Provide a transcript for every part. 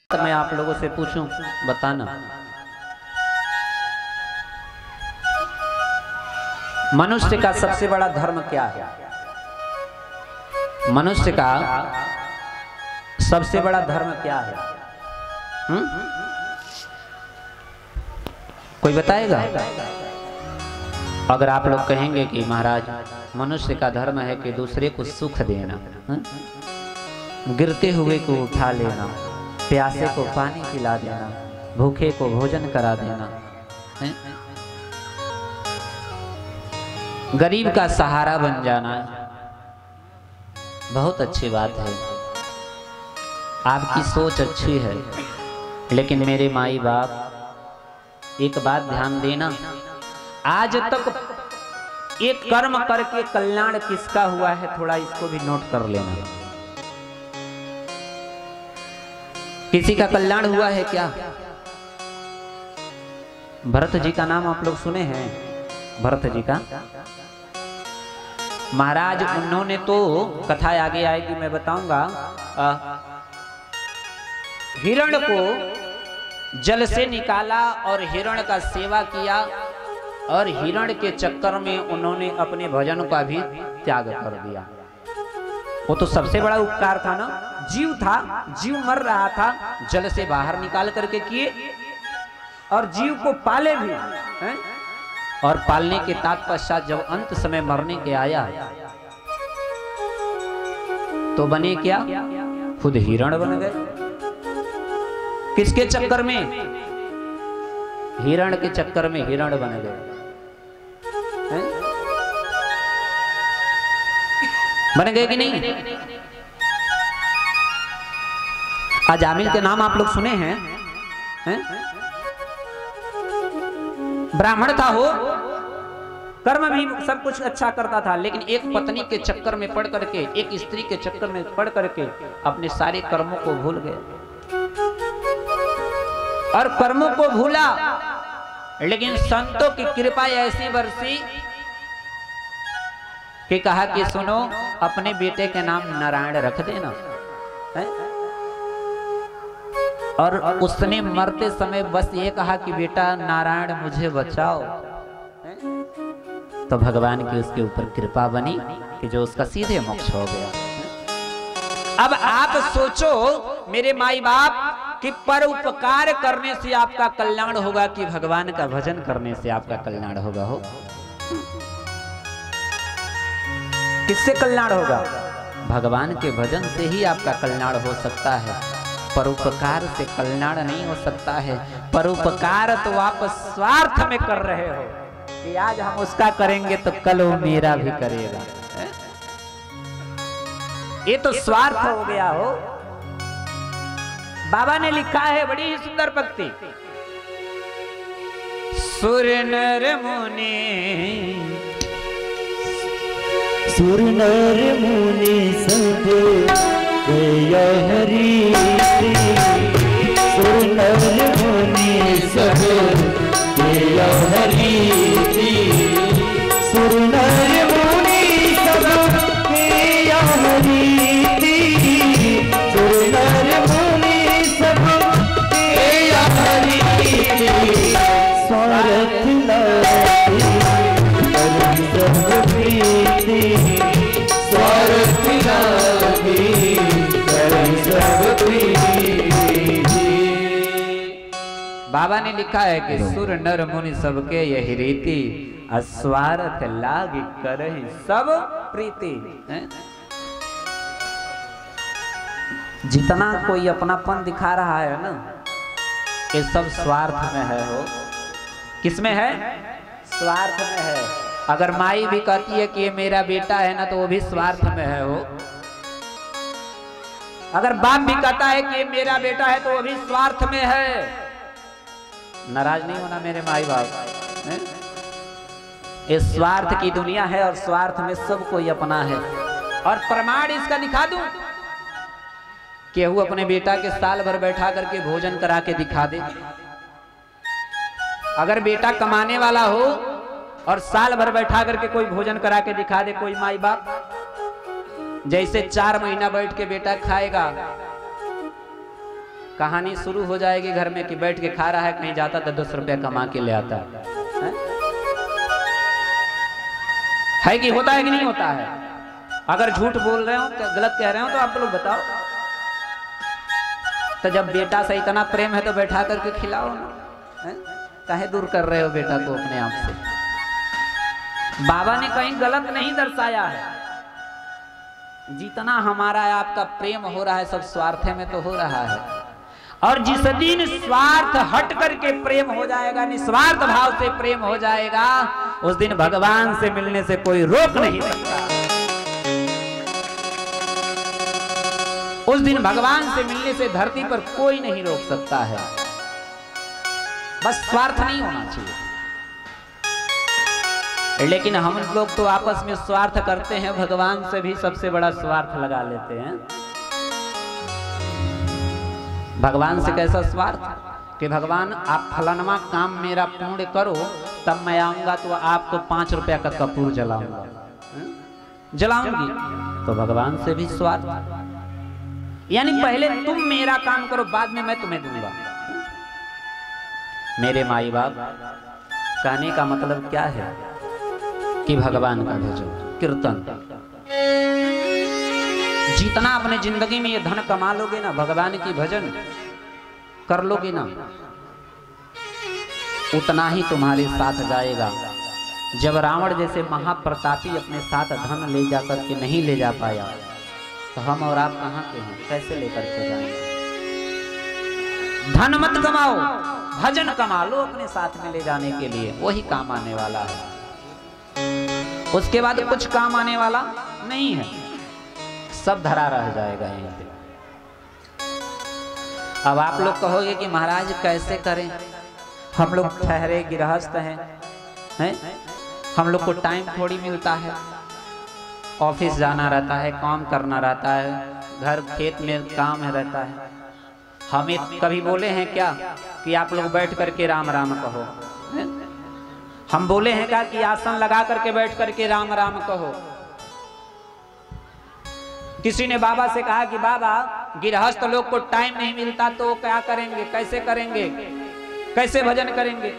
तो मैं आप लोगों से पूछूं, बताना, मनुष्य का सबसे बड़ा धर्म क्या है? मनुष्य का सबसे बड़ा धर्म क्या है? कोई बताएगा? अगर आप लोग कहेंगे कि महाराज मनुष्य का धर्म है कि दूसरे को सुख देना, गिरते हुए को उठा लेना, प्यासे को पानी पिला देना, भूखे को भोजन करा देना, गरीब का सहारा बन जाना, बहुत अच्छी बात है। आपकी सोच अच्छी है, लेकिन मेरे माई बाप एक बात ध्यान देना, आज तक एक कर्म करके कल्याण किसका हुआ है थोड़ा इसको भी नोट कर लेना। किसी का कल्याण हुआ है क्या? भरत जी का नाम आप लोग सुने हैं? भरत जी का महाराज उन्होंने तो कथा आगे आएगी मैं बताऊंगा, हिरण को जल से निकाला और हिरण का सेवा किया और हिरण के चक्कर में उन्होंने अपने भजन का भी त्याग कर दिया। वो तो सबसे बड़ा उपकार था ना, जीव था, जीव मर रहा था, जल से बाहर निकाल करके किए और जीव को पाले भी हैं? और पालने के तत्पश्चात जब अंत समय मरने के आया तो बने क्या? खुद हिरण बन गए। किसके चक्कर में? हिरण के चक्कर में हिरण बन गए। बन गए कि नहीं? अजामिल के नाम आप लोग सुने हैं? ब्राह्मण था हो, कर्म भी सब कुछ अच्छा करता था, लेकिन एक पत्नी के चक्कर में पड़ करके, एक स्त्री के चक्कर में पड़ करके अपने सारे कर्मों को भूल गए। और कर्मों को भूला, लेकिन संतों की कृपा ऐसी बरसी कि कहा कि सुनो अपने बेटे के नाम नारायण रख देना है? और उसने मरते समय बस ये कहा कि बेटा नारायण मुझे बचाओ, तो भगवान की उसके ऊपर कृपा बनी कि जो उसका सीधे मोक्ष हो गया। अब आप सोचो मेरे माई बाप कि परोपकार करने से आपका कल्याण होगा कि भगवान का भजन करने से आपका कल्याण होगा? हो किससे कल्याण होगा? भगवान के भजन से ही आपका कल्याण हो सकता है, परोपकार से कल्याण नहीं हो सकता है। परोपकार तो आप स्वार्थ में कर रहे हो कि आज हम उसका करेंगे तो कल वो मेरा भी करेगा। ये तो स्वार्थ हो गया हो। बाबा ने लिखा है बड़ी ही सुंदर पंक्ति, सुर नर मुनि, सुर नर मुनि सब गया हरि, सुर नर मुनि सब गया हरि, सुर नर मुनि सब गया हरि, सुर नर मुनि सब गया हरि, स्वार्थ लागे करम सब प्रीति, स्वार्थ लागे करम सब प्रीति। बाबा ने लिखा है कि सुर नर मुनि सबके यही रीति, अस्वार्थ लाग करहि सब प्रीति। जितना कोई अपनापन दिखा रहा है ना, ये सब स्वार्थ में है। हो किसमें है? स्वार्थ में है। अगर माई भी कहती है कि ये मेरा बेटा है ना, तो वो भी स्वार्थ में है। हो अगर बाप भी कहता है कि ये मेरा बेटा है तो वो भी स्वार्थ में है। नाराज नहीं होना मेरे माई बाप, ये स्वार्थ की दुनिया है और स्वार्थ में सब कोई अपना है। और प्रमाण इसका दिखा दूं, केहू अपने बेटा के साल भर बैठा करके भोजन करा के दिखा दे। अगर बेटा कमाने वाला हो और साल भर बैठा करके कोई भोजन करा के दिखा दे कोई माई बाप, जैसे 4 महीना बैठ के बेटा खाएगा, कहानी शुरू हो जाएगी घर में कि बैठ के खा रहा है, कहीं जाता तो 10 रुपया कमा के ले आता है कि होता है कि नहीं होता है? अगर झूठ बोल रहे हो, गलत कह रहे हो तो आप लोग बताओ। तो जब बेटा से इतना प्रेम है तो बैठा करके खिलाओ ना, काहे दूर कर रहे हो बेटा को अपने आप से? बाबा ने कहीं गलत नहीं दर्शाया है। जितना हमारा आपका प्रेम हो रहा है सब स्वार्थ में तो हो रहा है, और जिस दिन स्वार्थ हट करके प्रेम हो जाएगा, निस्वार्थ भाव से प्रेम हो जाएगा, उस दिन भगवान से मिलने से कोई रोक नहीं सकता। उस दिन भगवान से मिलने से धरती पर कोई नहीं रोक सकता है। बस स्वार्थ नहीं होना चाहिए। लेकिन हम लोग तो आपस में स्वार्थ करते हैं, भगवान से भी सबसे बड़ा स्वार्थ लगा लेते हैं। भगवान से कैसा स्वार्थ कि भगवान आप फलाना काम मेरा पूर्ण करो तब मैं आऊंगा तो आपको 5 रुपया का कपूर जलाऊंगा, जलाऊंगी। तो भगवान से भी स्वार्थ, यानी पहले तुम मेरा काम करो बाद में मैं तुम्हें दूंगा। मेरे माई बाप, कहने का मतलब क्या है कि भगवान का भजन कीर्तन, जितना अपने जिंदगी में ये धन कमा लोगे ना, भगवान की भजन कर लोगे ना, उतना ही तुम्हारे साथ जाएगा। जब रावण जैसे महाप्रतापी अपने साथ धन ले जाकर के नहीं ले जा पाया, तो हम और आप कहां के हैं? कैसे लेकर के जाएंगे? धन मत कमाओ, भजन कमा लो अपने साथ में ले जाने के लिए, वही काम आने वाला है। उसके बाद कुछ काम आने वाला नहीं है, सब धरा रह जाएगा यहीं पे। अब आप लोग कहोगे कि महाराज कैसे करें, हम लोग ठहरे गृहस्थ हैं, हम लोग को टाइम थोड़ी मिलता है, ऑफिस जाना रहता है, काम करना रहता है, घर खेत में काम रहता है। हमें कभी बोले हैं क्या कि आप लोग बैठ करके राम राम कहो? हम बोले हैं क्या कि आसन लगा करके बैठ करके राम राम कहो? किसी ने बाबा से कहा कि बाबा गृहस्थ लोग को टाइम नहीं मिलता तो क्या करेंगे, कैसे करेंगे, कैसे भजन करेंगे?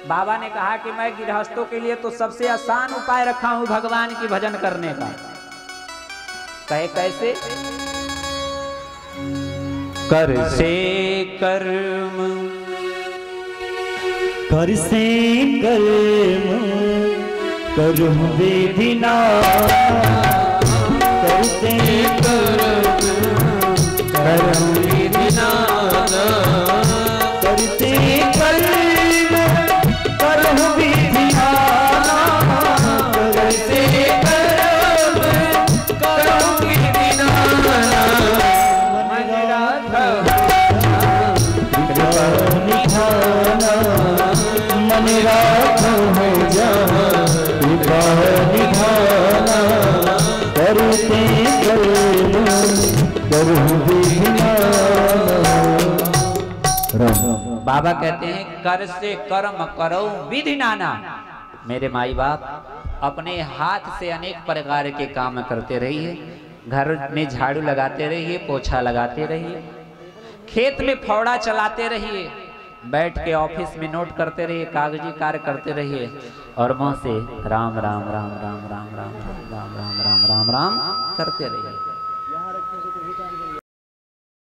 बाबा ने कहा कि मैं गृहस्थों के लिए तो सबसे आसान उपाय रखा हूं भगवान की भजन करने का। कहे कैसे? कर से कर्म, कर से कर्म करूं विधिना, कर से कर्म करूं विधिना, कर से कर्म करूं विधिना, कर से कर्म करूं विधिना, मन राधा निधाना, मन राधा हो जहाँ निधाना, करते कर्म करूं विधिना। बाबा कहते हैं कर से कर्म करो विधि नाना। मेरे माई बाप, अपने हाथ से अनेक प्रकार के काम करते रहिए, घर में झाड़ू लगाते रहिए, पोछा लगाते रहिए, खेत में फावड़ा चलाते रहिए, बैठ के ऑफिस में नोट करते रहिए, कागजी कार्य करते रहिए, और मुंह से राम राम राम राम राम राम राम राम राम राम राम राम करते रहिए।